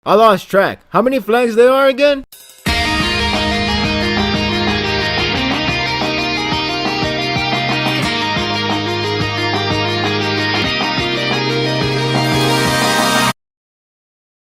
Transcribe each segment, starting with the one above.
I lost track. How many flags there are again?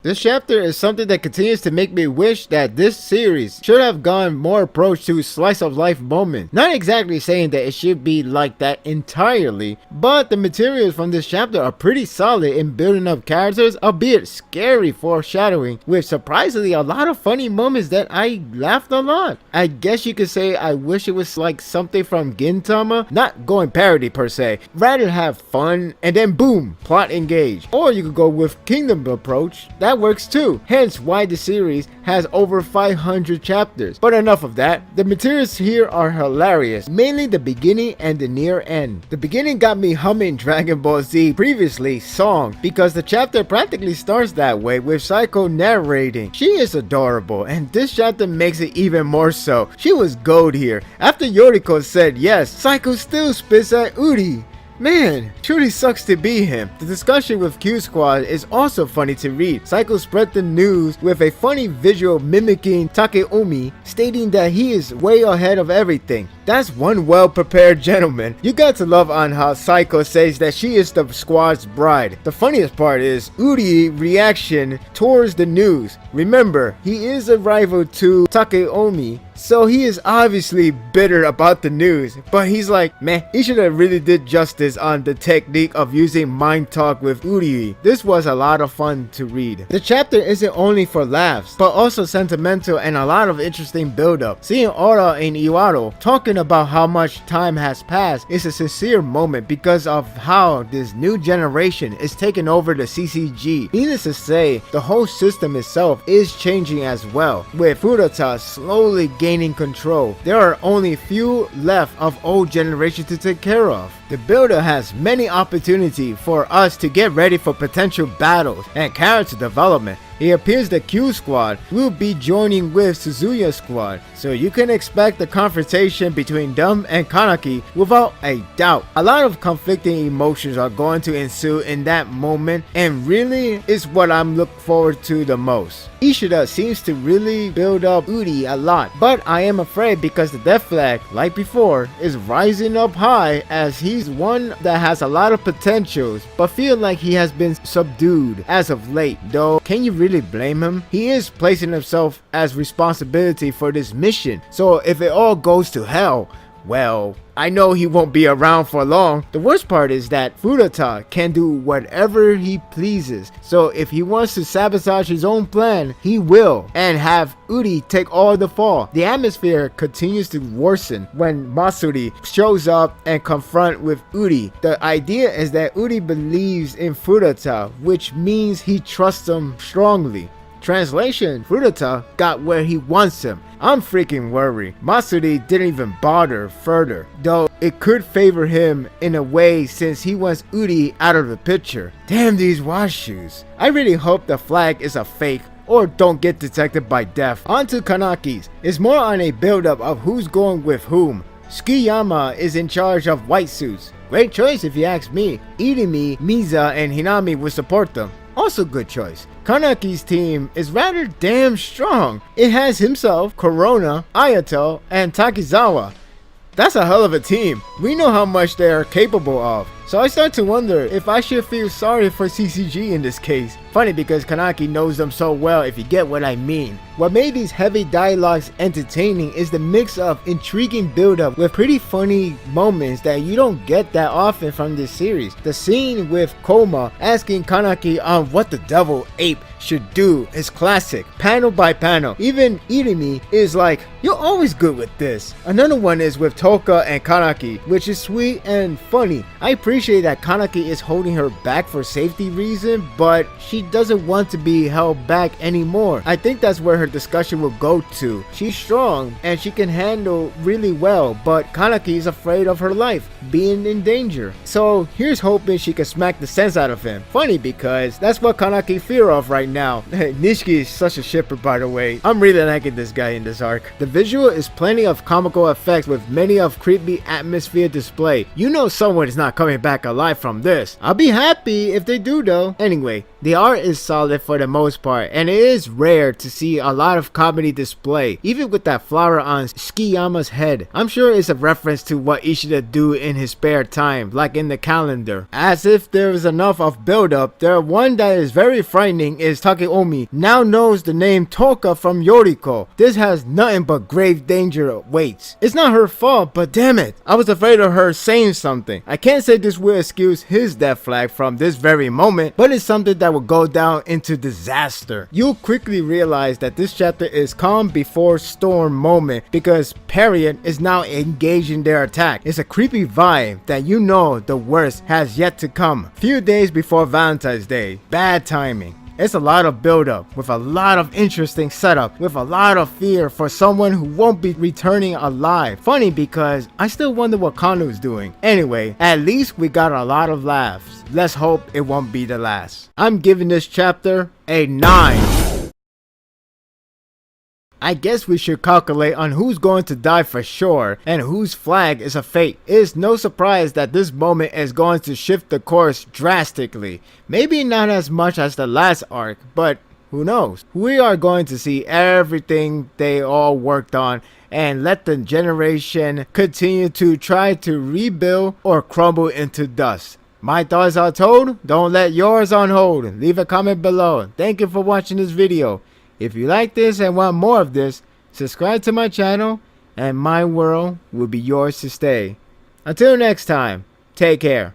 This chapter is something that continues to make me wish that this series should have gone more approach to slice of life moments. Not exactly saying that it should be like that entirely, but the materials from this chapter are pretty solid in building up characters, albeit scary foreshadowing, with surprisingly a lot of funny moments that I laughed a lot. I guess you could say I wish it was like something from Gintama, not going parody per se, rather have fun and then boom, plot engage. Or you could go with Kingdom approach. That works too, hence why the series has over 500 chapters. But enough of that, the materials here are hilarious, mainly the beginning and the near end. The beginning got me humming Dragon Ball Z previously song, because the chapter practically starts that way with Saiko narrating. She is adorable, and this chapter makes it even more so. She was gold here. After Yoriko said yes, Saiko still spits at Uri. Man, truly sucks to be him. The discussion with Q Squad is also funny to read. Saiko spread the news with a funny visual mimicking Takeomi, stating that he is way ahead of everything. That's one well-prepared gentleman. You got to love on how Saiko says that she is the squad's bride. The funniest part is Uri's reaction towards the news. Remember, he is a rival to Takeomi, so he is obviously bitter about the news, but he's like, man, he should have really did justice on the technique of using mind talk with Uri. This was a lot of fun to read. The chapter isn't only for laughs, but also sentimental and a lot of interesting build-up. Seeing Ora and Iwaro talking about how much time has passed is a sincere moment because of how this new generation is taking over the CCG. Needless to say, the whole system itself is changing as well, with Furata slowly gaining control. There are only few left of old generation to take care of. The builder has many opportunities for us to get ready for potential battles and character development. It appears the Q Squad will be joining with Suzuya Squad, so you can expect the confrontation between them and Kaneki without a doubt. A lot of conflicting emotions are going to ensue in that moment, and really is what I'm looking forward to the most. Ishida seems to really build up Uri a lot, but I am afraid because the death flag, like before, is rising up high, as he's one that has a lot of potentials, but feel like he has been subdued as of late. Though, can you really blame him? He is placing himself as responsibility for this mission, so if it all goes to hell, well, I know he won't be around for long. The worst part is that Furata can do whatever he pleases, so if he wants to sabotage his own plan, he will, and have Uri take all the fall. The atmosphere continues to worsen when Masuri shows up and confront with Uri. The idea is that Uri believes in Furata, which means he trusts him strongly. Translation, Furata got where he wants him. I'm freaking worried. Masuri didn't even bother further, though it could favor him in a way since he wants Uri out of the picture. Damn these wash shoes. I really hope the flag is a fake or don't get detected by death. On to Kanaki's. It's more on a build-up of who's going with whom. Tsukiyama is in charge of white suits. Great choice if you ask me. Irimi, Miza, and Hinami will support them. Also good choice. Kanaki's team is rather damn strong. It has himself, Corona, Ayato, and Takizawa. That's a hell of a team. We know how much they are capable of. So I start to wonder if I should feel sorry for CCG in this case. Funny because Kaneki knows them so well, if you get what I mean. What made these heavy dialogues entertaining is the mix of intriguing build-up with pretty funny moments that you don't get that often from this series. The scene with Koma asking Kaneki on what the devil ape should do is classic, panel by panel. Even Irimi is like, you're always good with this. Another one is with Toka and Kaneki, which is sweet and funny. I appreciate that Kaneki is holding her back for safety reason, but she doesn't want to be held back anymore. I think that's where her discussion will go to. She's strong and she can handle really well, but Kaneki is afraid of her life being in danger. So here's hoping she can smack the sense out of him. Funny because that's what Kaneki fear of right now. Nishiki is such a shipper, by the way. I'm really liking this guy in this arc. The visual is plenty of comical effects with many of creepy atmosphere display. You know someone is not coming back alive from this. I'll be happy if they do though. Anyway, The art is solid for the most part, and it is rare to see a lot of comedy display, even with that flower on Tsukiyama's head. I'm sure it's a reference to what Ishida do in his spare time, like in the calendar. As if there is enough of build-up, the one that is very frightening is Takeomi now knows the name Toka from Yoriko. This has nothing but grave danger waits. It's not her fault, but damn it, I was afraid of her saying something. I can't say this will excuse his death flag from this very moment, but it's something that will go down into disaster. You'll quickly realize that this chapter is calm before storm moment because Period is now engaging their attack. It's a creepy vibe that you know the worst has yet to come. Few days before Valentine's Day. Bad timing. It's a lot of build-up, with a lot of interesting setup, with a lot of fear for someone who won't be returning alive. Funny because I still wonder what Kanu's doing. Anyway, at least we got a lot of laughs. Let's hope it won't be the last. I'm giving this chapter a 9. I guess we should calculate on who's going to die for sure and whose flag is a fake. It's no surprise that this moment is going to shift the course drastically. Maybe not as much as the last arc, but who knows? We are going to see everything they all worked on and let the generation continue to try to rebuild or crumble into dust. My thoughts are told, don't let yours on hold. Leave a comment below. Thank you for watching this video. If you like this and want more of this, subscribe to my channel and my world will be yours to stay. Until next time, take care.